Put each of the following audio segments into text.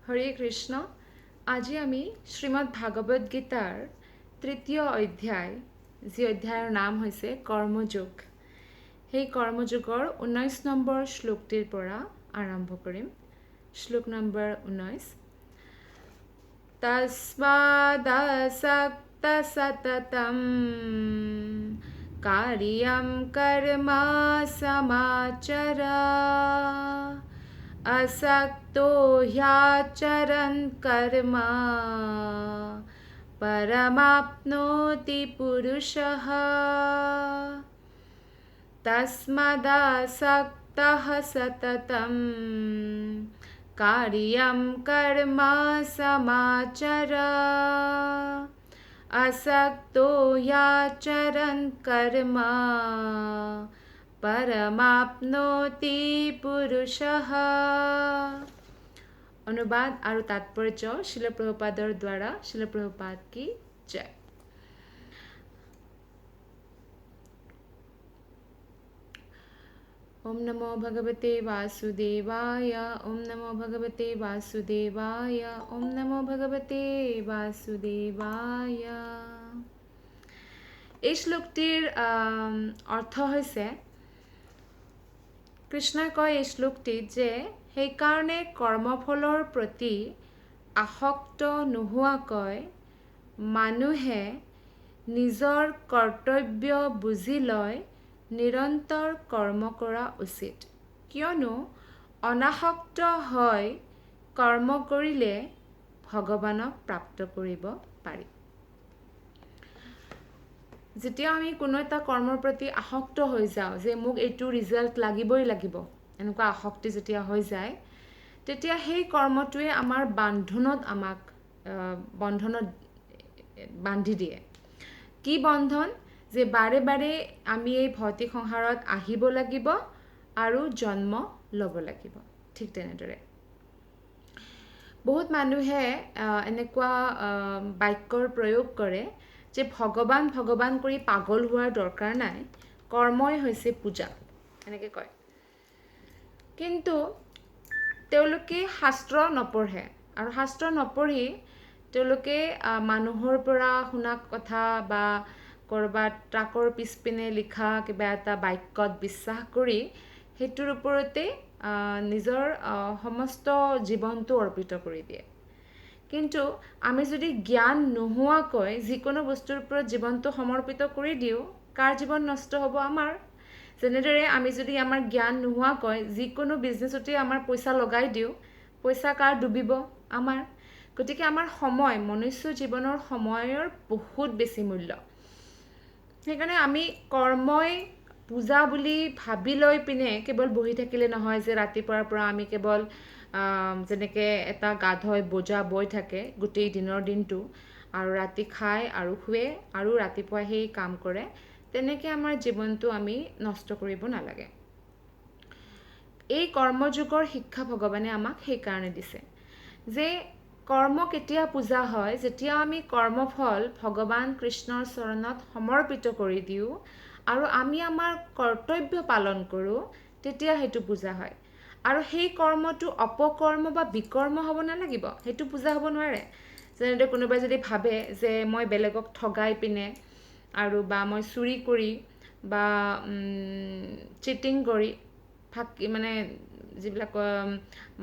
হৰে কৃষ্ণ। আজি আমি শ্ৰীমদ ভাগৱত গীতাৰ তৃতীয় অধ্যায়, যি অধ্যায়ৰ নাম হৈছে কৰ্মযোগ, সেই কৰ্মযোগৰ 19 নম্বৰ শ্লোকটিৰ পৰা আৰম্ভ কৰিম। শ্লোক নম্বৰ 19। তস্মাদাসক্ত সততম কাৰ্যম কৰ্ম সমাচৰা असक्तो ह्याचरन् कर्म परमाप्नोति पुरुषः। तस्मादासक्तः सततं कार्यं कर्म समाचर असक्तो ह्याचरन् कर्म परमाप्नोति पुरुषः। অনুবাদ আৰু তাৎপৰ্য শিল প্ৰভুপাদৰ দ্বাৰা। শিল প্ৰভুপাদ কি জয়। ओम नमो भगवते वासुदेवाय। ओम नमो भगवते वासुदेवाय। ओम नमो भगवते वासुदेवाय। এই শ্লোকটিৰ অৰ্থ হৈছে, কৃষ্ণই কয় এই শ্লোকটিত যে সেইকাৰণে কৰ্মফলৰ প্ৰতি আসক্ত নোহোৱাকৈ মানুহে নিজৰ কৰ্তব্য বুজি লৈ নিৰন্তৰ কৰ্ম কৰা উচিত, কিয়নো অনাসক্ত হৈ কৰ্ম কৰিলে ভগৱানক প্ৰাপ্ত কৰিব পাৰি। যেতিয়া আমি কোনো এটা কৰ্মৰ প্ৰতি আসক্ত হৈ যাওঁ, যে মোক এইটো ৰিজাল্ট লাগিবই লাগিব, এনেকুৱা আসক্তি যেতিয়া হৈ যায়, তেতিয়া সেই কৰ্মটোৱে আমাৰ বন্ধনত বান্ধি দিয়ে। কি বন্ধন? যে বাৰে বাৰে আমি এই ভৌতিক সংসাৰত আহিব লাগিব আৰু জন্ম ল'ব লাগিব। ঠিক তেনেদৰে বহুত মানুহে এনেকুৱা বাক্যৰ প্ৰয়োগ কৰে যে ভগৱান ভগৱান কৰি পাগল হোৱাৰ দৰকাৰ নাই, কৰ্মই হৈছে পূজা, এনেকৈ কয়। কিন্তু তেওঁলোকে শাস্ত্ৰ নপঢ়ে, আৰু শাস্ত্ৰ নপঢ়ি তেওঁলোকে মানুহৰ পৰা শুনা কথা বা ক'ৰবাত ট্ৰাকৰ পিছপিনে লিখা কিবা এটা বাক্যত বিশ্বাস কৰি সেইটোৰ ওপৰতে নিজৰ সমস্ত জীৱনটো অৰ্পিত কৰি দিয়ে। কিন্তু আমি যদি জ্ঞান নোহোৱাকৈ যিকোনো বস্তুৰ ওপৰত জীৱনটো সমৰ্পিত কৰি দিওঁ, কাৰ জীৱন নষ্ট হ'ব? আমাৰ। যেনেদৰে আমি যদি আমাৰ জ্ঞান নোহোৱাকৈ যিকোনো বিজনেছতে আমাৰ পইচা লগাই দিওঁ, পইচা কাৰ ডুবিব? আমাৰ। গতিকে আমাৰ সময়, মনুষ্য জীৱনৰ সময়ৰ বহুত বেছি মূল্য। সেইকাৰণে আমি কৰ্মই পূজা বুলি ভাবি লৈ পিনে কেৱল বহি থাকিলে নহয়, যে ৰাতিপুৱাৰ পৰা আমি কেৱল যেনেকৈ এটা গাধই বোজা বৈ থাকে গোটেই দিনটো, আৰু ৰাতি খায় আৰু শুৱে আৰু ৰাতিপুৱা সেই কাম কৰে, তেনেকৈ আমাৰ জীৱনটো আমি নষ্ট কৰিব নালাগে। এই কৰ্মযোগৰ শিক্ষা ভগৱানে আমাক সেইকাৰণে দিছে, যে কৰ্ম কেতিয়া পূজা হয়? যেতিয়া আমি কৰ্মফল ভগৱান কৃষ্ণৰ চৰণত সমৰ্পিত কৰি দিওঁ আৰু আমি আমাৰ কৰ্তব্য পালন কৰোঁ, তেতিয়া সেইটো পূজা হয়। আৰু সেই কৰ্মটো অপকৰ্ম বা বিকৰ্ম হ'ব নালাগিব, সেইটো পূজা হ'ব নোৱাৰে। যেনেদৰে কোনোবাই যদি ভাবে যে মই বেলেগক ঠগাই পিনে আৰু বা মই চুৰি কৰি বা চিটিং কৰি মানে যিবিলাক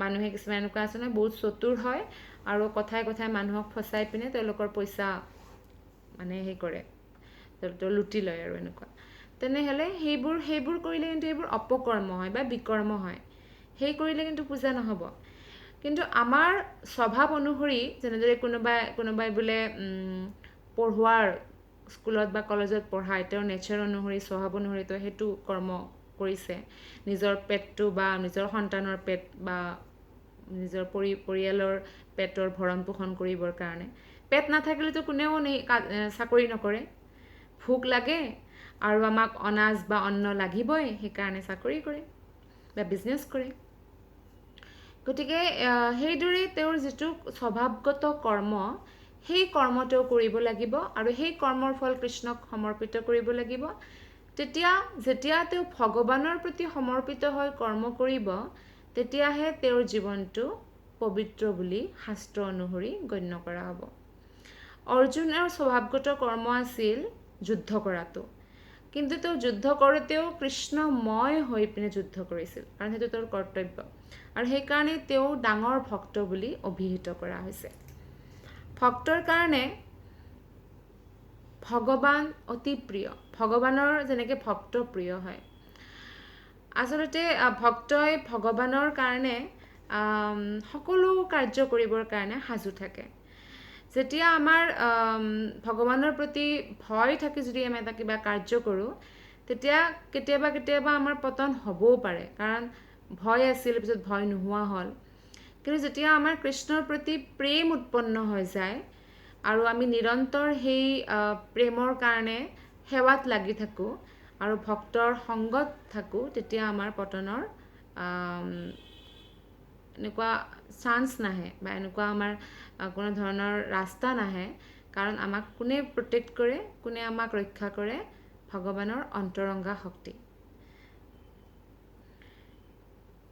মানুহে কিছুমান এনেকুৱা আছে নহয়, বহুত চতুৰ হয় আৰু কথাই কথাই মানুহক ফচাই পিনে তেওঁলোকৰ পইচা মানে সেই কৰে, তেওঁলোকে লুটি লয় আৰু এনেকুৱা। তেনেহ'লে সেইবোৰ কৰিলে কিন্তু এইবোৰ অপকৰ্ম হয় বা বিকৰ্ম হয়, সেই কৰিলে কিন্তু পূজা নহ'ব। কিন্তু আমাৰ স্বভাৱ অনুসৰি, যেনেদৰে কোনোবাই বোলে পঢ়োৱাৰ স্কুলত বা কলেজত পঢ়ায়, তেওঁৰ নেচাৰ অনুসৰি, স্বভাৱ অনুসৰি তেওঁ সেইটো কৰ্ম কৰিছে, নিজৰ পেটটো বা নিজৰ সন্তানৰ পেট বা নিজৰ পৰিয়ালৰ পেটৰ ভৰণ পোষণ কৰিবৰ কাৰণে। পেট নাথাকিলেতো কোনেও চাকৰি নকৰে, ভোক লাগে আৰু আমাক অনাজ বা অন্ন লাগিবই, সেইকাৰণে চাকৰি কৰে বা বিজনেছ কৰে। গতিকে সেইদৰে তেওঁৰ যিটো স্বভাৱগত কৰ্ম, সেই কৰ্ম তেওঁ কৰিব লাগিব আৰু সেই কৰ্মৰ ফল কৃষ্ণক সমৰ্পিত কৰিব লাগিব। যেতিয়া তেওঁ ভগৱানৰ প্ৰতি সমৰ্পিত হৈ কৰ্ম কৰিব, তেতিয়াহে তেওঁৰ জীৱনটো পবিত্ৰ বুলি শাস্ত্ৰ অনুসৰি গণ্য কৰা হ'ব। অৰ্জুনৰ স্বভাৱগত কৰ্ম আছিল যুদ্ধ কৰাটো, কিন্তু তেওঁ যুদ্ধ কৰোঁতেও কৃষ্ণময় হৈ পিনে যুদ্ধ কৰিছিল, কাৰণ সেইটো তেওঁৰ কৰ্তব্য, আৰু সেইকাৰণে তেওঁ ডাঙৰ ভক্ত বুলি অভিহিত কৰা হৈছে। ভক্তৰ কাৰণে ভগৱান অতি প্ৰিয়, ভগৱানৰ যেনেকৈ ভক্ত প্ৰিয় হয়। আচলতে ভক্তই ভগৱানৰ কাৰণে সকলো কাৰ্য কৰিবৰ কাৰণে সাজু থাকে। যেতিয়া আমাৰ ভগৱানৰ প্ৰতি ভয় থাকি যদি আমি এটা কিবা কাৰ্য কৰোঁ, তেতিয়া কেতিয়াবা আমাৰ পতন হ'বও পাৰে, কাৰণ ভয় আছিল, পিছত ভয় নোহোৱা হ'ল। কিন্তু যেতিয়া আমাৰ কৃষ্ণৰ প্ৰতি প্ৰেম উৎপন্ন হৈ যায় আৰু আমি নিৰন্তৰ সেই প্ৰেমৰ কাৰণে সেৱাত লাগি থাকোঁ আৰু ভক্তৰ সংগত থাকোঁ, তেতিয়া আমাৰ পতনৰ এনেকুৱা চান্স নাহে বা এনেকুৱা আমাৰ কোনো ধৰণৰ ৰাস্তা নাহে, কাৰণ আমাক কোনে প্ৰটেক্ট কৰে, কোনে আমাক ৰক্ষা কৰে? ভগৱানৰ অন্তৰংগা শক্তি।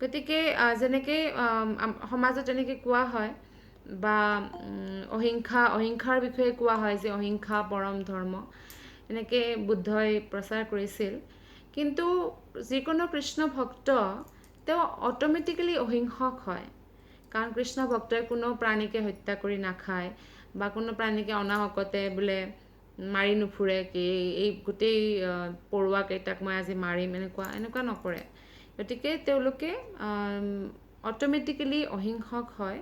গতিকে যেনেকৈ সমাজত যেনেকৈ কোৱা হয় বা অহিংসাৰ বিষয়ে কোৱা হয় যে অহিংসা পৰম ধৰ্ম, এনেকৈ বুদ্ধই প্ৰচাৰ কৰিছিল। কিন্তু যিকোনো কৃষ্ণ ভক্ত তেওঁ অট'মেটিকেলি অহিংসক হয়, কাৰণ কৃষ্ণ ভক্তই কোনো প্ৰাণীকে হত্যা কৰি নাখায় বা কোনো প্ৰাণীকে অনাহকতে বোলে মাৰি নুফুৰে, কি এই গোটেই পৰুৱা কেইটাক মই আজি মাৰিম, এনেকুৱা নকৰে। গতিকে তেওঁলোকে অট'মেটিকেলি অহিংসক হয়,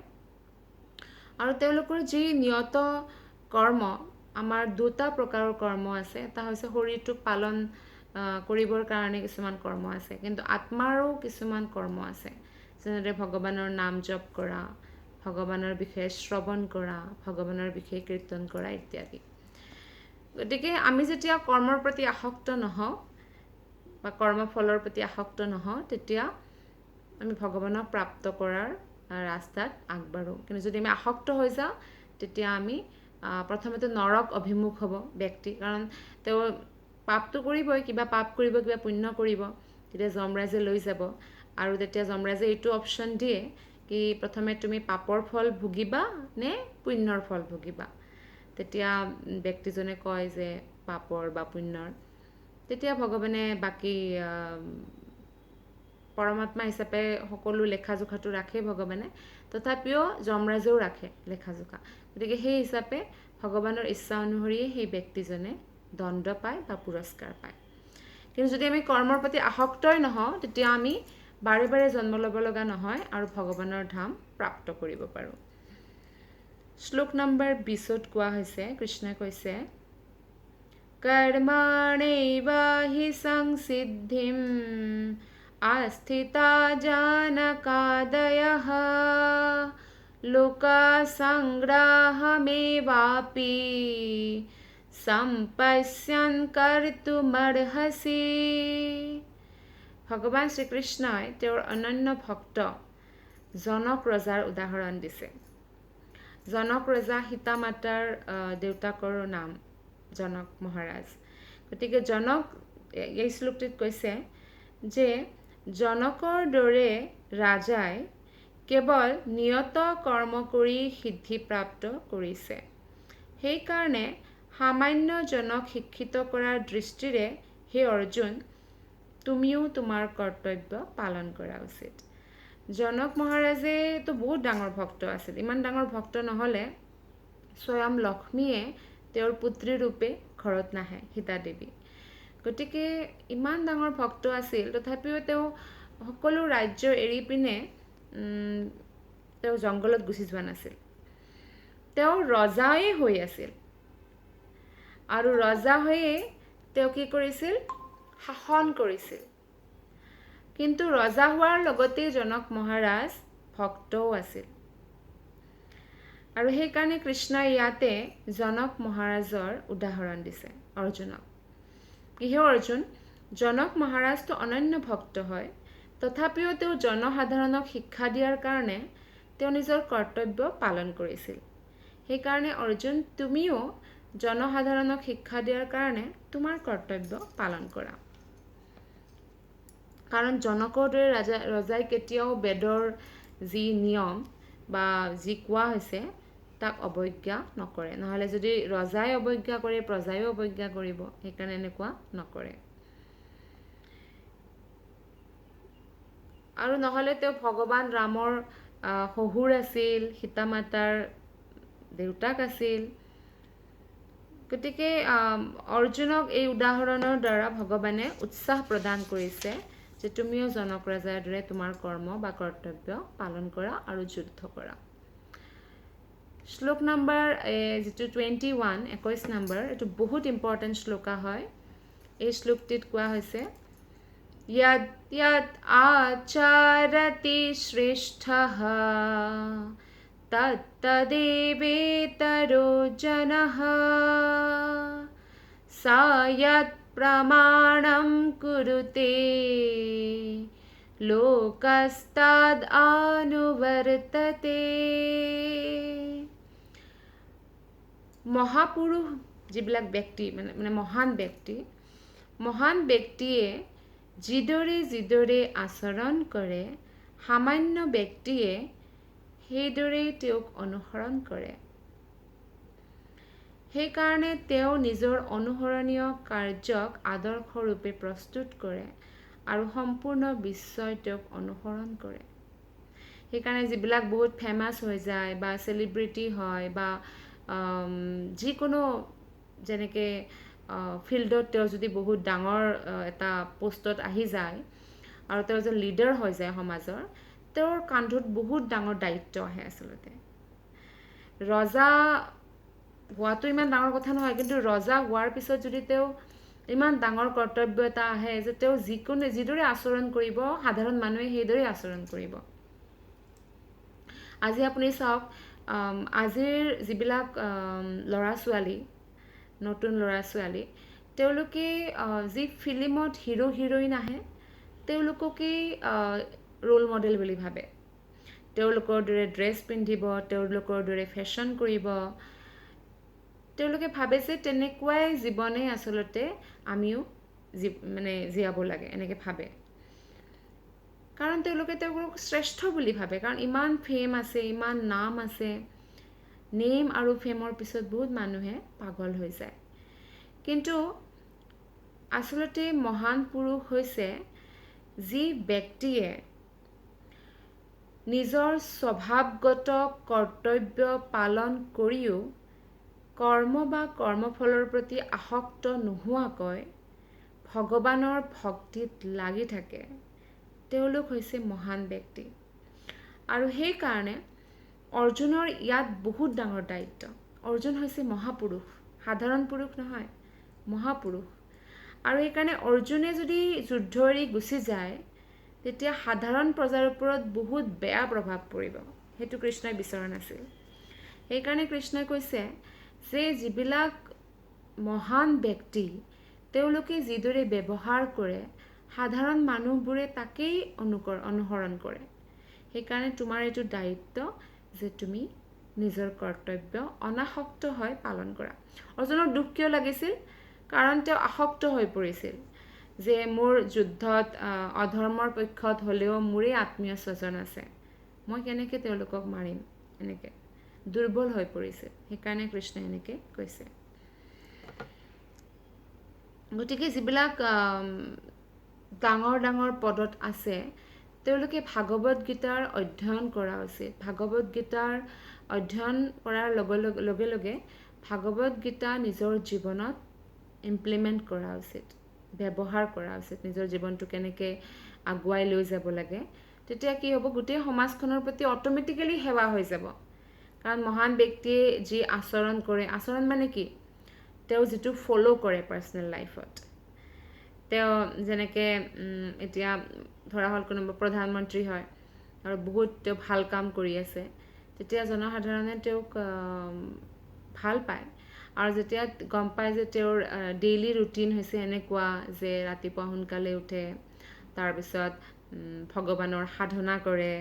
আৰু তেওঁলোকৰ যি নিয়ত কৰ্ম, আমাৰ দুটা প্ৰকাৰৰ কৰ্ম আছে। এটা হৈছে শৰীৰটোক পালন কৰিবৰ কাৰণে কিছুমান কৰ্ম আছে, কিন্তু আত্মাৰো কিছুমান কৰ্ম আছে, যেনেদৰে ভগৱানৰ নাম জপ কৰা, ভগৱানৰ বিষয়ে শ্ৰৱণ কৰা, ভগৱানৰ বিষয়ে কীৰ্তন কৰা ইত্যাদি। গতিকে আমি যেতিয়া কৰ্মৰ প্ৰতি আসক্ত নহওঁ বা কৰ্মফলৰ প্ৰতি আসক্ত নহওঁ, তেতিয়া আমি ভগৱানক প্ৰাপ্ত কৰাৰ ৰাস্তাত আগবাঢ়োঁ। কিন্তু যদি আমি আসক্ত হৈ যাওঁ, তেতিয়া আমি প্ৰথমতে নৰক অভিমুখ হ'ব ব্যক্তি, কাৰণ তেওঁ পাপটো কৰিবই, কিবা পাপ কৰিব, কিবা পুণ্য কৰিব, তেতিয়া যমৰাজে লৈ যাব, আৰু তেতিয়া যমৰাজে এইটো অপশ্যন দিয়ে কি প্ৰথমে তুমি পাপৰ ফল ভুগিবা নে পুণ্যৰ ফল ভুগিবা। তেতিয়া ব্যক্তিজনে কয় যে পাপৰ বা পুণ্যৰ। তেতিয়া ভগৱানে বাকী পৰমাত্মা হিচাপে সকলো লেখাজোখাটো ৰাখে ভগৱানে, তথাপিও যমৰাজেও ৰাখে লেখাজোখা। গতিকে সেই হিচাপে ভগৱানৰ ইচ্ছা অনুসৰিয়ে সেই ব্যক্তিজনে দণ্ড পায় বা পুৰস্কাৰ পায়। কিন্তু যদি আমি কৰ্মৰ প্ৰতি আসক্তই নহওঁ, তেতিয়া আমি বাৰে বাৰে জন্ম ল'ব লগা নহয় আৰু ভগৱানৰ ধাম প্ৰাপ্ত কৰিব পাৰোঁ। শ্লোক নম্বৰ 20 কোৱা হৈছে, কৃষ্ণই কৈছে, কৰ্মণৈৱ হি সংসিদ্ধিম আস্থিতা জানকাদয়ঃ লোকসংগ্ৰহমেৱাপি সম্পশ্যন কৰ্তুমৰ্হসি। ভগৱান শ্ৰীকৃষ্ণই তেওঁৰ অনন্য ভক্ত জনক ৰজাৰ উদাহৰণ দিছে। জনক ৰজা সীতা মাতাৰ দেউতাকৰ নাম জনক মহাৰাজ। গতিকে জনক এই শ্লোকটিত কৈছে যে জনকৰ দৰে ৰাজাই কেৱল নিয়ত কৰ্ম কৰি সিদ্ধিপ্ৰাপ্ত কৰিছে। সেইকাৰণে সামান্য জনক শিক্ষিত কৰাৰ দৃষ্টিৰে হে অৰ্জুন, তুমিও তোমাৰ কৰ্তব্য পালন কৰা উচিত। জনক মহাৰাজেতো বহুত ডাঙৰ ভক্ত আছিল। ইমান ডাঙৰ ভক্ত নহ'লে স্বয়ং লক্ষ্মীয়ে তেওঁৰ পুত্ৰী ৰূপে ঘৰত নাহে, সীতা দেৱী। গতিকে ইমান ডাঙৰ ভক্ত আছিল, তথাপিও তেওঁ সকলো ৰাজ্য এৰি পিনে তেওঁ জংঘলত গুচি যোৱা নাছিল। তেওঁ ৰজাই হৈ আছিল, আৰু ৰজা হৈয়ে তেওঁ কি কৰিছিল? শাসন কৰিছিল। কিন্তু ৰজা হোৱাৰ লগতে জনক মহাৰাজ ভক্তও আছিল, আৰু সেইকাৰণে কৃষ্ণই ইয়াতে জনক মহাৰাজৰ উদাহৰণ দিছে অৰ্জুনক। হে অৰ্জুন, জনক মহাৰাজটো অনন্য ভক্ত হয়, তথাপিও তেওঁ জনসাধাৰণক শিক্ষা দিয়াৰ কাৰণে তেওঁ নিজৰ কৰ্তব্য পালন কৰিছিল। সেইকাৰণে অৰ্জুন, তুমিও জনসাধাৰণক শিক্ষা দিয়াৰ কাৰণে তোমাৰ কৰ্তব্য পালন কৰা। কাৰণ জনকৰ দৰে ৰজাই কেতিয়াও বেদৰ যি নিয়ম বা যি কোৱা হৈছে তাক অৱজ্ঞা নকৰে। নহ'লে যদি ৰজাই অৱজ্ঞা কৰে প্ৰজায়ো অৱজ্ঞা কৰিব, সেইকাৰণে এনেকুৱা নকৰে। আৰু নহ'লে তেওঁ ভগৱান ৰামৰ শহুৰ আছিল, সীতা মাতাৰ দেউতাক আছিল। গতিকে অৰ্জুনক এই উদাহৰণৰ দ্বাৰা ভগৱানে উৎসাহ প্ৰদান কৰিছে যে তুমিও জনক ৰজাৰ দৰে তোমাৰ কৰ্ম বা কৰ্তব্য পালন কৰা আৰু যুদ্ধ কৰা। শ্লোক নম্বৰ যিটো 21, 21 নম্বৰ, এইটো বহুত ইম্পৰ্টেণ্ট শ্লোকা হয়। এই শ্লোকটিত কোৱা হৈছে यद् यद् आचरति श्रेष्ठः तत्तदेवेतरो जनः सा यत् प्रमाणं कुरुते लोकस्तद् अनुवर्तते। মহাপুৰুষ যিবিলাক ব্যক্তি মানে মহান ব্যক্তিয়ে যিদৰে আচৰণ কৰে সামান্য ব্যক্তিয়ে সেইদৰেই তেওঁক অনুসৰণ কৰে। সেইকাৰণে তেওঁ নিজৰ অনুসৰণীয় কাৰ্যক আদৰ্শৰূপে প্ৰস্তুত কৰে আৰু সম্পূৰ্ণ বিশ্বই তেওঁক অনুসৰণ কৰে। সেইকাৰণে যিবিলাক বহুত ফেমাছ হৈ যায় বা চেলিব্ৰিটি হয় বা যিকোনো যেনেকৈ ফিল্ডত তেওঁ যদি বহুত ডাঙৰ এটা পোষ্টত আহি যায় আৰু তেওঁ এজন লিডাৰ হৈ যায় সমাজৰ, তেওঁৰ কান্ধত বহুত ডাঙৰ দায়িত্ব আহে। আচলতে ৰজা হোৱাটো ইমান ডাঙৰ কথা নহয়, কিন্তু ৰজা হোৱাৰ পিছত যদি তেওঁ ইমান ডাঙৰ কৰ্তব্য এটা আহে যে তেওঁ যিদৰে আচৰণ কৰিব সাধাৰণ মানুহে সেইদৰে আচৰণ কৰিব। আজি আপুনি চাওক, আজিৰ যিবিলাক ল'ৰা ছোৱালী, নতুন ল'ৰা ছোৱালী, তেওঁলোকে যি ফিল্মত হিৰো হিৰইন আহে তেওঁলোককেই ৰোল মডেল বুলি ভাবে। তেওঁলোকৰ দৰে ড্ৰেছ পিন্ধিব, তেওঁলোকৰ দৰে ফেশ্বন কৰিব। তেওঁলোকে ভাবে যে তেনেকুৱাই জীৱনে আচলতে আমিও জীয়াব লাগে, এনেকৈ ভাবে। কাৰণ তেওঁলোকে তেওঁলোকক শ্ৰেষ্ঠ বুলি ভাবে, কাৰণ ইমান ফেম আছে, ইমান নাম আছে। নেম আৰু ফেমৰ পিছত বহুত মানুহে পাগল হৈ যায়। কিন্তু আচলতে মহান পুৰুষ হৈছে যি ব্যক্তিয়ে নিজৰ স্বভাৱগত কৰ্তব্য পালন কৰিও কৰ্ম বা কৰ্মফলৰ প্ৰতি আসক্ত নোহোৱাকৈ ভগৱানৰ ভক্তিত লাগি থাকে, তেওঁলোক হৈছে মহান ব্যক্তি। আৰু সেইকাৰণে অৰ্জুনৰ ইয়াত বহুত ডাঙৰ দায়িত্ব। অৰ্জুন হৈছে মহাপুৰুষ, সাধাৰণ পুৰুষ নহয়, মহাপুৰুষ। আৰু সেইকাৰণে অৰ্জুনে যদি যুদ্ধ এৰি গুচি যায় তেতিয়া সাধাৰণ প্ৰজাৰ ওপৰত বহুত বেয়া প্ৰভাৱ পৰিব। সেইটো কৃষ্ণই বিচৰা নাছিল। সেইকাৰণে কৃষ্ণই কৈছে যে যিবিলাক মহান ব্যক্তি তেওঁলোকে যিদৰে ব্যৱহাৰ কৰে সাধাৰণ মানুহবোৰে তাকেই অনুসৰণ কৰে। সেইকাৰণে তোমাৰ এইটো দায়িত্ব যে তুমি নিজৰ কৰ্তব্য অনাসক্ত হৈ পালন কৰা। অৰ্জুনৰ দুখ কিয় লাগিছিল? কাৰণ তেওঁ আসক্ত হৈ পৰিছিল যে মোৰ যুদ্ধত অধৰ্মৰ পক্ষত হ'লেও মোৰেই আত্মীয় স্বজন আছে, মই কেনেকৈ তেওঁলোকক মাৰিম, এনেকৈ দুৰ্বল হৈ পৰিছিল। সেইকাৰণে কৃষ্ণই এনেকৈ কৈছে। গতিকে যিবিলাক ডাঙৰ ডাঙৰ পদত আছে তেওঁলোকে ভাগৱত গীতাৰ অধ্যয়ন কৰা উচিত। ভাগৱত গীতাৰ অধ্যয়ন কৰাৰ লগে লগে ভাগৱত গীতা নিজৰ জীৱনত ইমপ্লিমেণ্ট কৰা উচিত, ব্যৱহাৰ কৰা উচিত। নিজৰ জীৱনটো কেনেকৈ আগুৱাই লৈ যাব লাগে, তেতিয়া কি হ'ব, গোটেই সমাজখনৰ প্ৰতি অট'মেটিকেলি সেৱা হৈ যাব। কাৰণ মহান ব্যক্তিয়ে যি আচৰণ কৰে, আচৰণ মানে কি, তেওঁ যিটো ফ'ল' কৰে পাৰ্চনেল লাইফত। তেওঁ যেনেকৈ এতিয়া ধৰা হ'ল কোনোবা প্ৰধানমন্ত্ৰী হয় আৰু বহুত তেওঁ ভাল কাম কৰি আছে, তেতিয়া জনসাধাৰণে তেওঁক ভাল পায়। আৰু যেতিয়া গম পায় যে তেওঁৰ ডেইলি ৰুটিন হৈছে এনেকুৱা যে ৰাতিপুৱা সোনকালে উঠে, তাৰপিছত ভগৱানৰ সাধনা কৰে,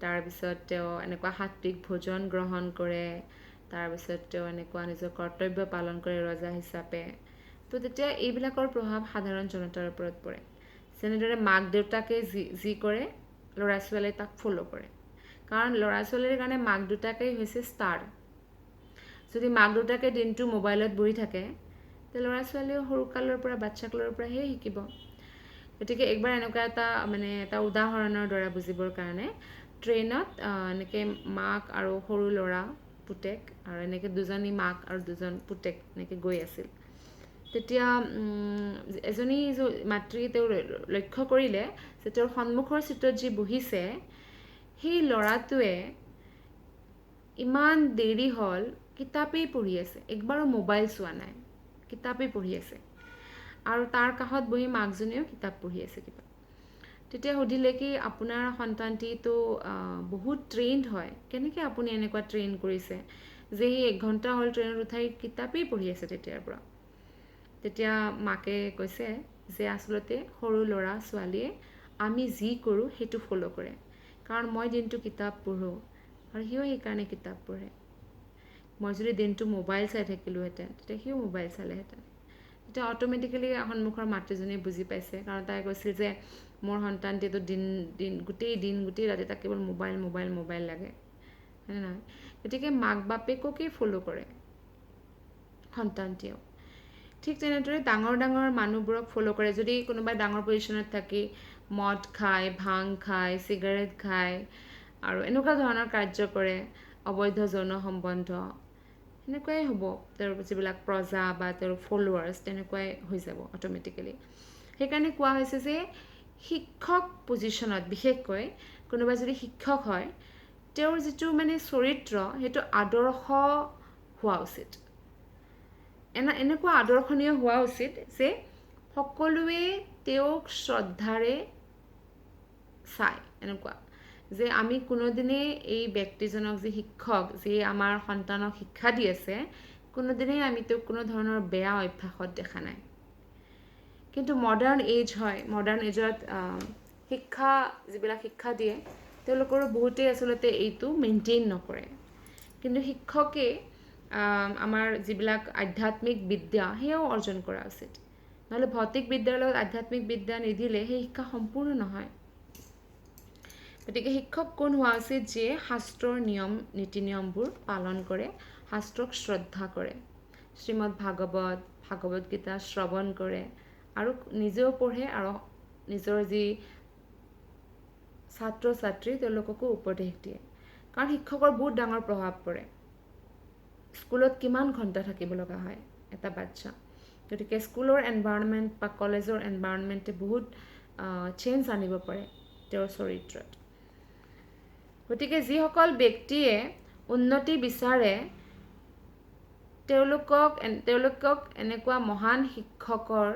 তাৰপিছত তেওঁ এনেকুৱা সাত্বিক ভোজন গ্ৰহণ কৰে, তাৰপিছত তেওঁ এনেকুৱা নিজৰ কৰ্তব্য পালন কৰে ৰজা হিচাপে, তো তেতিয়া এইবিলাকৰ প্ৰভাৱ সাধাৰণ জনতাৰ ওপৰত পৰে। যেনেদৰে মাক দেউতাকে যি কৰে ল'ৰা ছোৱালীয়ে তাক ফ'ল' কৰে। কাৰণ ল'ৰা ছোৱালীৰ কাৰণে মাক দুটাকেই হৈছে ষ্টাৰ যদি মাক দুটাকে দিনটো মোবাইলত বহি থাকে তে ল'ৰা ছোৱালীও সৰুকালৰ পৰা বাচ্চাকালৰ পৰা সেই শিকিব গতিকে একবাৰ এনেকুৱা এটা উদাহৰণৰ দ্বাৰা বুজিবৰ কাৰণে ট্ৰেইনত এনেকৈ মাক আৰু সৰু ল'ৰা পুতেক আৰু এনেকৈ দুজনী মাক আৰু দুজন পুতেক এনেকৈ গৈ আছিল তেতিয়া এজনী মাতৃ তেওঁ লক্ষ্য কৰিলে যে তেওঁৰ সন্মুখৰ চিটত যি বহিছে সেই ল'ৰাটোৱে ইমান দেৰি হ'ল কিতাপেই পঢ়ি আছে একবাৰো মোবাইল চোৱা নাই কিতাপেই পঢ়ি আছে আৰু তাৰ কাষত বহি মাকজনীও কিতাপ পঢ়ি আছে কিবা তেতিয়া সুধিলে কি আপোনাৰ সন্তানটিতো বহুত ট্ৰেইনড হয় কেনেকৈ আপুনি এনেকুৱা ট্ৰেইন কৰিছে যে সি 1 ঘণ্টা হ'ল ট্ৰেইনত উঠাই কিতাপেই পঢ়ি আছে তেতিয়াৰ পৰা তেতিয়া মাকে কৈছে যে আচলতে সৰু ল'ৰা ছোৱালীয়ে আমি যি কৰোঁ সেইটো ফ'ল' কৰে কাৰণ মই দিনটো কিতাপ পঢ়োঁ আৰু সিও সেইকাৰণে কিতাপ পঢ়ে মই যদি দিনটো মোবাইল চাই থাকিলোহেঁতেন তেতিয়া সিও মোবাইল চালেহেঁতেন তেতিয়া অট'মেটিকেলি সন্মুখৰ মাতৃজনীয়ে বুজি পাইছে কাৰণ তাই কৈছিল যে মোৰ সন্তানটিতো গোটেই ৰাতি তাক কেৱল মোবাইল লাগে হয়নে নহয় গতিকে মাক বাপেককেই ফ'ল' কৰে সন্তানটিয়েও ঠিক তেনেদৰে ডাঙৰ মানুহবোৰক ফ'ল' কৰে যদি কোনোবাই ডাঙৰ পজিশ্যনত থাকি মদ খায় ভাং খায় চিগাৰেট খায় আৰু এনেকুৱা ধৰণৰ কাৰ্য কৰে অবৈধ যৌন সম্বন্ধ সেনেকুৱাই হ'ব তেওঁৰ যিবিলাক প্ৰজা বা তেওঁৰ ফলোৱাৰ্ছ তেনেকুৱাই হৈ যাব অট'মেটিকেলি সেইকাৰণে কোৱা হৈছে যে শিক্ষক পজিশ্যনত বিশেষকৈ কোনোবা যদি শিক্ষক হয় তেওঁৰ যিটো মানে চৰিত্ৰ সেইটো আদৰ্শ হোৱা উচিত এনেকুৱা আদৰ্শনীয় হোৱা উচিত যে সকলোৱে তেওঁক শ্ৰদ্ধাৰে চায় এনেকুৱা যে আমি কোনোদিনেই এই ব্যক্তিজনক যি শিক্ষক যি আমাৰ সন্তানক শিক্ষা দি আছে কোনোদিনেই আমি তেওঁক কোনো ধৰণৰ বেয়া অভ্যাসত দেখা নাই কিন্তু মডাৰ্ণ এজত যিবিলাক শিক্ষা দিয়ে তেওঁলোকৰো বহুতেই আচলতে এইটো মেইনটেইন নকৰে কিন্তু শিক্ষকে আমাৰ যিবিলাক আধ্যাত্মিক বিদ্যা সেয়াও অৰ্জন কৰা উচিত নহ'লে ভৌতিক বিদ্যাৰ লগত আধ্যাত্মিক বিদ্যা নিদিলে সেই শিক্ষা সম্পূৰ্ণ নহয় গতিকে শিক্ষক কোন হোৱা উচিত যিয়ে শাস্ত্ৰৰ নীতি নিয়মবোৰ পালন কৰে শাস্ত্ৰক শ্ৰদ্ধা কৰে শ্ৰীমদ ভাগৱত গীতা শ্ৰৱণ কৰে আৰু নিজেও পঢ়ে আৰু নিজৰ যি ছাত্ৰ ছাত্ৰী তেওঁলোককো উপদেশ দিয়ে কাৰণ শিক্ষকৰ বহুত ডাঙৰ প্ৰভাৱ পৰে স্কুলত কিমান ঘণ্টা থাকিব লগা হয় এটা বাচ্চা গতিকে স্কুলৰ এনভাইৰনমেণ্ট বা কলেজৰ এনভাইৰনমেণ্টে বহুত চেঞ্জ আনিব পাৰে তেওঁৰ চৰিত্ৰত গতিকে যিসকল ব্যক্তিয়ে উন্নতি বিচাৰে তেওঁলোকক এনেকুৱা মহান শিক্ষকৰ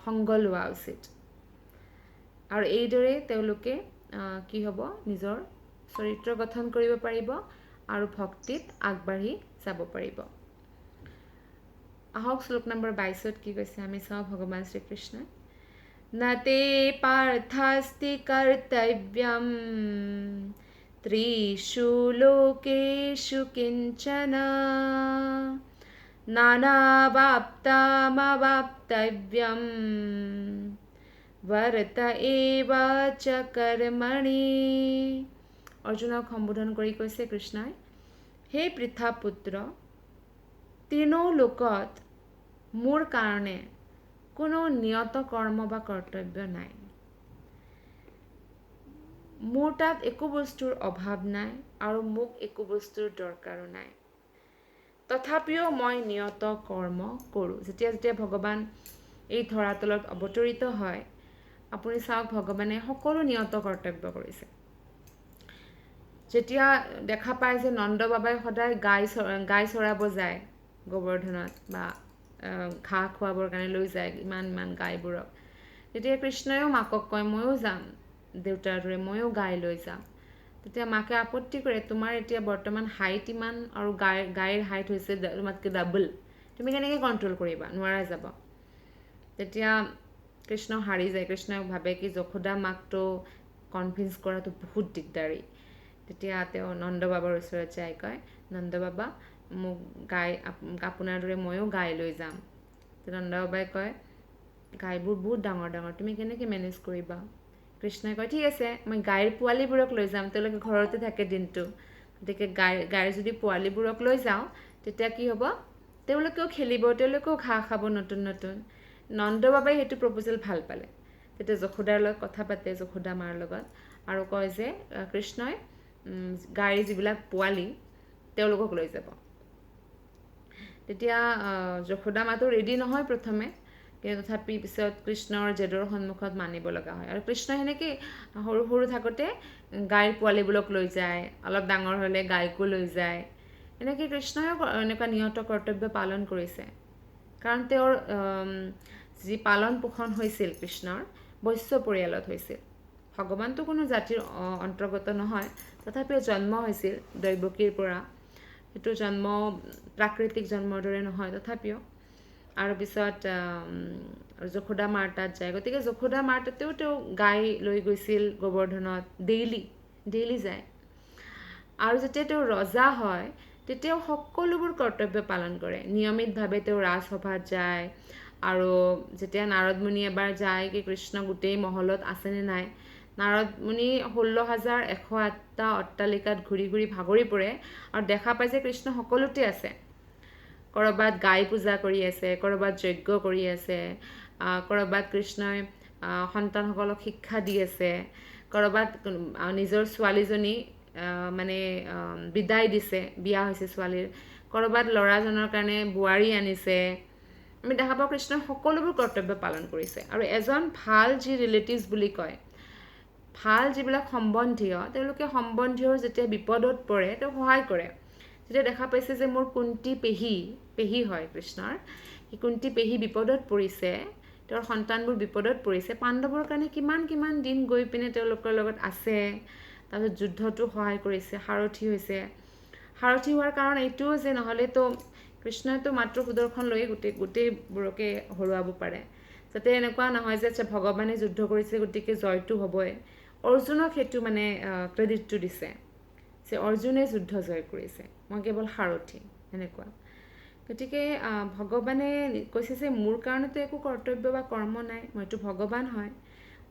সংগ লোৱা উচিত আৰু এইদৰে তেওঁলোকে কি হ'ব নিজৰ চৰিত্ৰ গঠন কৰিব পাৰিব আৰু ভক্তিত আগবাঢ়ি যাব পাৰিব আহক শ্লোক নম্বৰ 22 কি কৈছে আমি চাওঁ ভগৱান শ্ৰীকৃষ্ণই নতে পাर्थास्ति कर्तव्यं त्रिषु लोकेषु किञ्चन नानावाप्तामवाप्तव्यं वर्त एव च कर्मणि অৰ্জুনক সম্বোধন কৰি কৈছে কৃষ্ণই হে পৃথা পুত্ৰ তিনো লোকত মোৰ কাৰণে কোনো নিয়ত কৰ্ম বা কৰ্তব্য নাই মোৰ তাত একো বস্তুৰ অভাৱ নাই আৰু মোক একো বস্তুৰ দৰকাৰো নাই তথাপিও মই নিয়ত কৰ্ম কৰোঁ যেতিয়া ভগৱান এই ধৰাতলত অৱতৰিত হয় আপুনি চাওক ভগৱানে সকলো নিয়ত কৰ্তব্য কৰিছে যেতিয়া দেখা পায় যে নন্দ বাবাই সদায় গাই চৰাব যায় গোবৰ্ধনত বা ঘাঁহ খোৱাবৰ কাৰণে লৈ যায় ইমান গাইবোৰক তেতিয়া কৃষ্ণয়েও মাকক কয় ময়ো যাম দেউতাৰ দৰে ময়ো গাই লৈ যাম তেতিয়া মাকে আপত্তি কৰে তোমাৰ এতিয়া বৰ্তমান হাইট ইমান আৰু গাইৰ হাইট হৈছে তোমাতকৈ ডাবল তুমি কেনেকৈ কণ্ট্ৰল কৰিবা নোৱাৰা যাব তেতিয়া কৃষ্ণ হাৰি যায় কৃষ্ণই ভাবে কি যশোদা মাকটো কনভিন্স কৰাটো বহুত দিগদাৰী তেতিয়া তেওঁ নন্দ বাবাৰ ওচৰত যাই কয় নন্দ বাবা মোক আপোনাৰ দৰে ময়ো গাই লৈ যাম নন্দ বাবাই কয় গাইবোৰ বহুত ডাঙৰ তুমি কেনেকৈ মেনেজ কৰিবা কৃষ্ণই কয় ঠিক আছে মই গাইৰ পোৱালীবোৰক লৈ যাম, তেওঁলোকে ঘৰতে থাকে দিনটো, গতিকে গাইৰ যদি পোৱালীবোৰক লৈ যাওঁ তেতিয়া কি হ'ব, তেওঁলোকেও খেলিব, তেওঁলোকেও ঘাঁহ খাব নতুন নতুন। নন্দ বাবাই সেইটো প্ৰপ'জেল ভাল পালে। তেতিয়া যশোদাৰ লগত কথা পাতে, যশোদা মাৰ লগত, আৰু কয় যে কৃষ্ণই গাইৰ যিবিলাক পোৱালী তেওঁলোকক লৈ যাব। তেতিয়া যশোদা মাতো ৰেডি নহয় প্ৰথমে, কিন্তু তথাপি পিছত কৃষ্ণৰ জেদৰ সন্মুখত মানিব লগা হয়। আৰু কৃষ্ণই সেনেকৈ সৰু সৰু থাকোঁতে গাইৰ পোৱালীবোৰক লৈ যায়, অলপ ডাঙৰ হ'লে গাইকো লৈ যায়। এনেকৈ কৃষ্ণইও এনেকুৱা নিয়ত কৰ্তব্য পালন কৰিছে, কাৰণ তেওঁৰ যি পালন পোষণ হৈছিল কৃষ্ণৰ বৈশ্য পৰিয়ালত হৈছিল। ভগৱানটো কোনো জাতিৰ অন্তৰ্গত নহয়, তথাপিও জন্ম হৈছিল দৈৱকীৰ পৰা। সেইটো জন্ম প্ৰাকৃতিক জন্মৰ দৰে নহয় তথাপিও। আৰু পিছত যশোদা মাৰ তাত যায়, গতিকে যশোদা মাৰ তাতেও তেওঁ গাই লৈ গৈছিল গোবৰ্ধনত, ডেইলি যায়। আৰু যেতিয়া তেওঁ ৰজা হয় তেতিয়াও সকলোবোৰ কৰ্তব্য পালন কৰে, নিয়মিতভাৱে তেওঁ ৰাজসভাত যায়। আৰু যেতিয়া নাৰদ মুনি এবাৰ যায় কি কৃষ্ণ গোটেই মহলত আছেনে নাই, নাৰদ মুনি 16,108টা অট্টালিকাত ঘূৰি ঘূৰি ভাগৰি পৰে আৰু দেখা পায় যে কৃষ্ণ সকলোতে আছে। ক'ৰবাত গাই পূজা কৰি আছে, ক'ৰবাত যজ্ঞ কৰি আছে, ক'ৰবাত কৃষ্ণই সন্তানসকলক শিক্ষা দি আছে, ক'ৰবাত নিজৰ ছোৱালীজনী মানে বিদায় দিছে, বিয়া হৈছে ছোৱালীৰ, ক'ৰবাত ল'ৰাজনৰ কাৰণে বোৱাৰী আনিছে। আমি দেখা পাওঁ কৃষ্ণই সকলোবোৰ কৰ্তব্য পালন কৰিছে। আৰু এজন ভাল যি ৰিলেটিভছ বুলি কয়, ভাল যিবিলাক সম্বন্ধীয়, তেওঁলোকে সম্বন্ধীয়ৰ যেতিয়া বিপদত পৰে তেওঁ সহায় কৰে। যেতিয়া দেখা পাইছে যে মোৰ কুন্তী পেহী হয় কৃষ্ণৰ, সেই কুন্তী পেহী বিপদত পৰিছে, তেওঁৰ সন্তানবোৰ বিপদত পৰিছে, পাণ্ডৱৰ কাৰণে কিমান কিমান দিন গৈ পিনে তেওঁলোকৰ লগত আছে, তাৰপিছত যুদ্ধতো সহায় কৰিছে, সাৰথি হৈছে। সাৰথি হোৱাৰ কাৰণ এইটোও যে নহ'লেতো কৃষ্ণইতো মাত্ৰ সুদৰ্শন লৈয়ে গোটেইবোৰকে হৰুৱাব পাৰে, যাতে এনেকুৱা নহয় যে আচ্ছা ভগৱানে যুদ্ধ কৰিছে গতিকে জয়টো হ'বই। অৰ্জুনক সেইটো মানে ক্ৰেডিটটো দিছে যে অৰ্জুনে যুদ্ধ জয় কৰিছে, মই কেৱল সাৰথি, এনেকুৱা। গতিকে ভগৱানে কৈছে যে মোৰ কাৰণেতো একো কৰ্তব্য বা কৰ্ম নাই, মইতো ভগৱান হয়,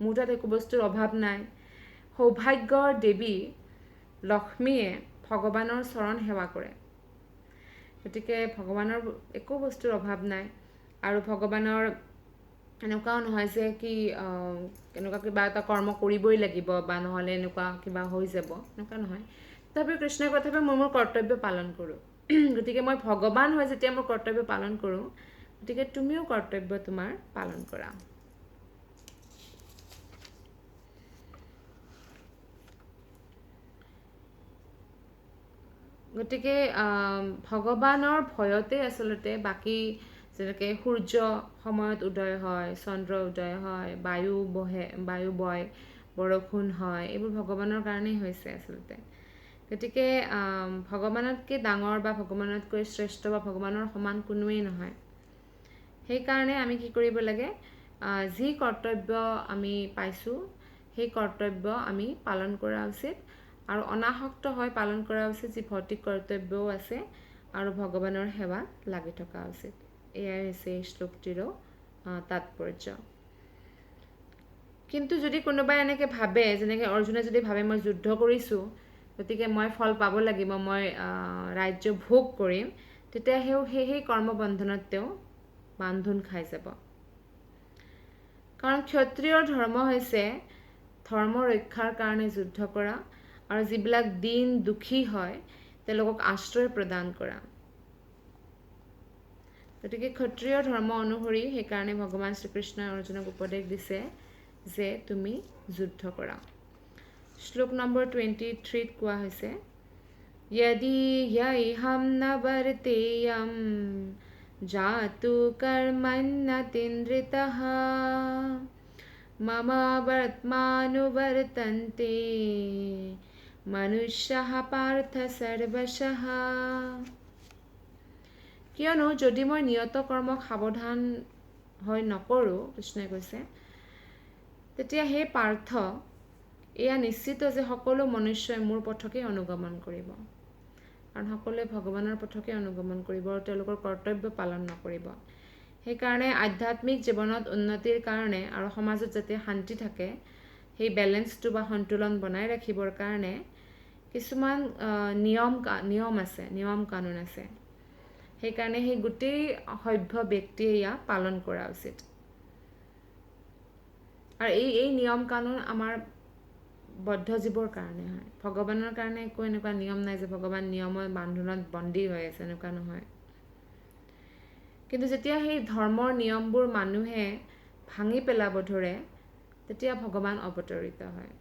মোৰ তাত একো বস্তুৰ অভাৱ নাই। সৌভাগ্যৰ দেৱী লক্ষ্মীয়ে ভগৱানৰ চৰণ সেৱা কৰে, গতিকে ভগৱানৰ একো বস্তুৰ অভাৱ নাই। আৰু ভগৱানৰ এনেকুৱাও নহয় যে কি এনেকুৱা কিবা এটা কৰ্ম কৰিবই লাগিব বা নহ'লে এনেকুৱা কিবা হৈ যাব, এনেকুৱা নহয়। তথাপিও কৃষ্ণই কথাটো মোৰ কৰ্তব্য পালন কৰোঁ। গতিকে মই ভগৱান হৈ যেতিয়া মোৰ কৰ্তব্য পালন কৰোঁ, গতিকে তুমিও কৰ্তব্য তোমাৰ পালন কৰা। গতিকে ভগৱানৰ ভয়তে আচলতে বাকী যেনেকৈ সূৰ্য সময়ত উদয় হয়, চন্দ্ৰ উদয় হয়, বায়ু বয়, বৰষুণ হয়, এইবোৰ ভগৱানৰ কাৰণেই হৈছে আচলতে। গতিকে ভগৱানতকৈ ডাঙৰ বা ভগৱানতকৈ শ্ৰেষ্ঠ বা ভগৱানৰ সমান কোনোৱেই নহয়। সেইকাৰণে আমি কি কৰিব লাগে, যি কৰ্তব্য আমি পাইছোঁ সেই কৰ্তব্য আমি পালন কৰা উচিত, আৰু অনাসক্ত হৈ পালন কৰা উচিত যি ভৌতিক কৰ্তব্যও আছে, আৰু ভগৱানৰ সেৱাত লাগি থকা উচিত। এয়াই হৈছে এই শ্লোকটিৰো তাৎপৰ্য। কিন্তু যদি কোনোবাই এনেকৈ ভাবে, যেনেকৈ অৰ্জুনে যদি ভাবে মই যুদ্ধ কৰিছোঁ গতিকে মই ফল পাব লাগিব, মই ৰাজ্য ভোগ কৰিম, তেতিয়া সেই কৰ্মবন্ধনত তেওঁ বান্ধোন খাই যাব। কাৰণ ক্ষত্ৰিয়ৰ ধৰ্ম হৈছে ধৰ্ম ৰক্ষাৰ কাৰণে যুদ্ধ কৰা, আৰু যিবিলাক দীন দুখী হয় তেওঁলোকক আশ্ৰয় প্ৰদান কৰা। গতিকে ক্ষত্ৰিয় ধৰ্ম অনুসৰি সেইকাৰণে ভগৱান শ্ৰীকৃষ্ণই অৰ্জুনক উপদেশ দিছে যে তুমি যুদ্ধ কৰা। শ্লোক নম্বৰ 23ত কোৱা হৈছে, यदि ह्यहं न वर्तेयं जातु कर्मण्यतिन्द्रितः मम वर्त्मानुवर्तन्ते मनुष्यः पार्थ सर्वशः। কিয়নো যদি মই নিয়ত কৰ্মক সাৱধান হৈ নকৰোঁ, কৃষ্ণই কৈছে, তেতিয়া সেই পাৰ্থ এয়া নিশ্চিত যে সকলো মনুষ্যই মোৰ পথকে অনুগমন কৰিব, কাৰণ সকলোৱে ভগৱানৰ পথকে অনুগমন কৰিব আৰু তেওঁলোকৰ কৰ্তব্য পালন নকৰিব। সেইকাৰণে আধ্যাত্মিক জীৱনত উন্নতিৰ কাৰণে আৰু সমাজত যাতে শান্তি থাকে সেই বেলেঞ্চটো বা সন্তুলন বনাই ৰাখিবৰ কাৰণে কিছুমান নিয়ম আছে, নিয়ম কানুন আছে। সেইকাৰণে সেই গোটেই সভ্য ব্যক্তিয়ে ইয়াক পালন কৰা উচিত। আৰু এই নিয়ম কানুন আমাৰ বদ্ধ জীৱৰ কাৰণে হয়। ভগৱানৰ কাৰণে একো এনেকুৱা নিয়ম নাই যে ভগৱান নিয়মৰ বান্ধোনত বন্দী হৈ আছে, এনেকুৱা নহয়। কিন্তু যেতিয়া সেই ধৰ্মৰ নিয়মবোৰ মানুহে ভাঙি পেলাব ধৰে, তেতিয়া ভগৱান অৱতৰিত হয়।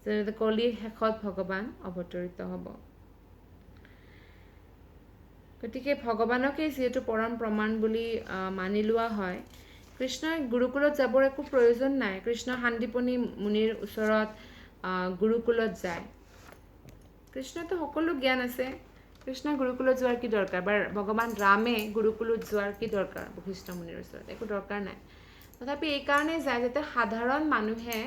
যেনে কলিৰ শেষত ভগৱান অৱতৰিত হ'ব। গতিকে ভগৱানকেই যিহেতু পৰম প্ৰমাণ বুলি মানি লোৱা হয়, কৃষ্ণই গুৰুকুলত যাবৰ একো প্ৰয়োজন নাই। কৃষ্ণ শান্তিপনী মুনিৰ ওচৰত গুৰুকুলত যায়। কৃষ্ণতো সকলো জ্ঞান আছে, কৃষ্ণ গুৰুকুলত যোৱাৰ কি দৰকাৰ? বা ভগৱান ৰামে গুৰুকুলত যোৱাৰ কি দৰকাৰ বশিষ্ঠ মুনিৰ ওচৰত? একো দৰকাৰ নাই। তথাপি এইকাৰণে যায় যাতে সাধাৰণ মানুহে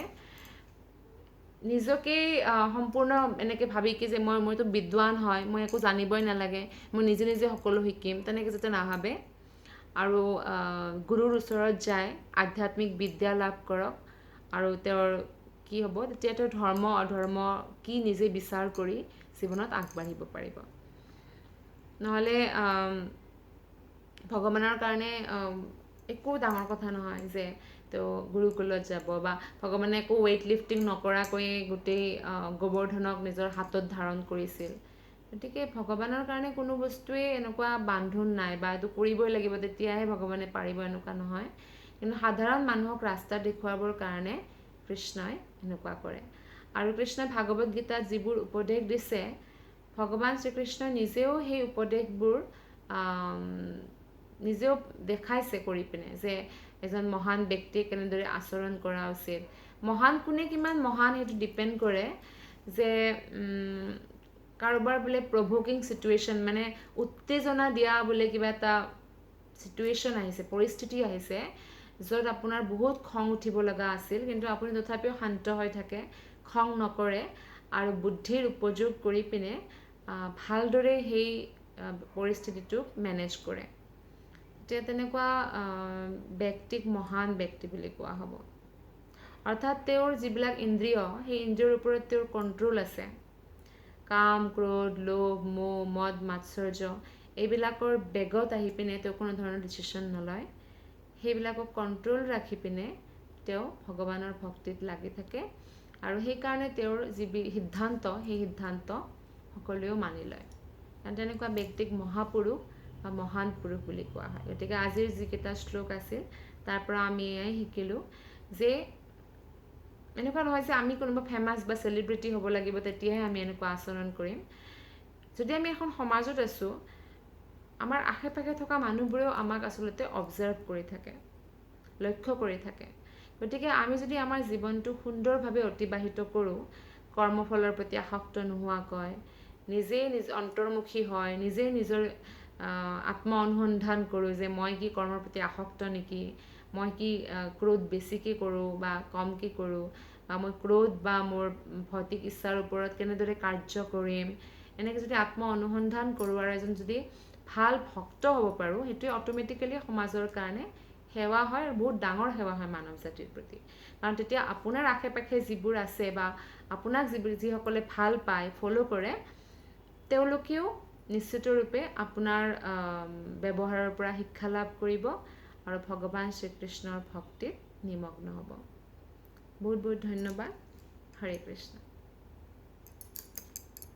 নিজকেই সম্পূৰ্ণ এনেকৈ ভাবি কি যে মইতো বিদ্বান হয়, মই একো জানিবই নালাগে, মই নিজে নিজে সকলো শিকিম, তেনেকৈ যাতে নাভাবে। আৰু গুৰুৰ ওচৰত যায় আধ্যাত্মিক বিদ্যা লাভ কৰক। আৰু তেওঁৰ কি হ'ব, তেতিয়া তেওঁৰ ধৰ্ম অধৰ্ম কি নিজে বিচাৰ কৰি জীৱনত আগবাঢ়িব পাৰিব। নহ'লে ভগৱানৰ কাৰণে একো ডাঙৰ কথা নহয় যে তেওঁ গুৰুকুলত যাব, বা ভগৱানে একো ৱেইট লিফটিং নকৰাকৈয়ে গোটেই গোবৰ্ধনক নিজৰ হাতত ধাৰণ কৰিছিল। গতিকে ভগৱানৰ কাৰণে কোনো বস্তুৱেই এনেকুৱা বান্ধোন নাই বা এইটো কৰিবই লাগিব তেতিয়াহে ভগৱানে পাৰিব, এনেকুৱা নহয়। কিন্তু সাধাৰণ মানুহক ৰাস্তা দেখুৱাবৰ কাৰণে কৃষ্ণই এনেকুৱা কৰে। আৰু কৃষ্ণই ভাগৱত গীতাত যিবোৰ উপদেশ দিছে, ভগৱান শ্ৰীকৃষ্ণই নিজেও সেই উপদেশবোৰ নিজেও দেখাইছে কৰি পিনে, যে এজন মহান ব্যক্তিয়ে কেনেদৰে আচৰণ কৰা উচিত। মহান কোনে কিমান মহান সেইটো ডিপেণ্ড কৰে যে কাৰোবাৰ বোলে প্ৰভোকিং চিটুৱেশ্যন, মানে উত্তেজনা দিয়া বোলে কিবা এটা চিটুৱেশ্যন আহিছে, পৰিস্থিতি আহিছে, য'ত আপোনাৰ বহুত খং উঠিব লগা আছিল, কিন্তু আপুনি তথাপিও শান্ত হৈ থাকে, খং নকৰে, আৰু বুদ্ধিৰ উপযোগ কৰি পিনে ভালদৰে সেই পৰিস্থিতিটোক মেনেজ কৰে। তেতিয়া তেনেকুৱা ব্যক্তিক মহান ব্যক্তি বুলি কোৱা হ'ব। অৰ্থাৎ তেওঁৰ যিবিলাক ইন্দ্ৰিয়, সেই ইন্দ্ৰিয়ৰ ওপৰত তেওঁৰ কণ্ট্ৰল আছে। কাম, ক্ৰোধ, লোভ, মোহ, মদ, মাৎসৰ্য এইবিলাকৰ বেগত আহি পিনে তেওঁ কোনো ধৰণৰ ডিচিশ্যন নলয়। সেইবিলাকক কণ্ট্ৰল ৰাখি পিনে তেওঁ ভগৱানৰ ভক্তিত লাগি থাকে, আৰু সেইকাৰণে তেওঁৰ যি সিদ্ধান্ত, সেই সিদ্ধান্ত সকলোৱেও মানি লয়। তেনেকুৱা ব্যক্তিক মহাপুৰুষ বা মহান পুৰুষ বুলি কোৱা হয়। গতিকে আজিৰ যিকেইটা শ্লোক আছিল তাৰ পৰা আমি এয়াই শিকিলোঁ যে এনেকুৱা নহয় যে আমি কোনোবা ফেমাছ বা চেলিব্ৰিটি হ'ব লাগিব তেতিয়াহে আমি এনেকুৱা আচৰণ কৰিম। যদি আমি এখন সমাজত আছোঁ, আমাৰ আশে পাশে থকা মানুহবোৰেও আমাক আচলতে অবজাৰ্ভ কৰি থাকে, লক্ষ্য কৰি থাকে। গতিকে আমি যদি আমাৰ জীৱনটো সুন্দৰভাৱে অতিবাহিত কৰোঁ, কৰ্মফলৰ প্ৰতি আসক্ত নোহোৱাকৈ, নিজেই অন্তৰ্মুখী হয়, নিজেই নিজৰ আত্ম অনুসন্ধান কৰোঁ যে মই কি কৰ্মৰ প্ৰতি আসক্ত নেকি, মই কি ক্ৰোধ বেছিকৈ কৰোঁ বা কমকৈ কৰোঁ, বা মই ক্ৰোধ বা মোৰ ভৌতিক ইচ্ছাৰ ওপৰত কেনেদৰে কাৰ্য কৰিম, এনেকৈ যদি আত্ম অনুসন্ধান কৰোঁ আৰু এজন যদি ভাল ভক্ত হ'ব পাৰোঁ, সেইটোৱে অট'মেটিকেলি সমাজৰ কাৰণে সেৱা হয়, আৰু বহুত ডাঙৰ সেৱা হয় মানৱ জাতিৰ প্ৰতি। কাৰণ তেতিয়া আপোনাৰ আশে পাশে যিবোৰ আছে বা আপোনাক যিসকলে ভাল পায়, ফ'ল' কৰে, তেওঁলোকেও নিশ্চিত ৰূপে আপোনাৰ ব্যৱহাৰৰ পৰা শিক্ষা লাভ কৰিব আৰু ভগৱান শ্ৰীকৃষ্ণৰ ভক্তিত নিমগ্ন হ'ব। বহুত বহুত ধন্যবাদ। হৰে কৃষ্ণ।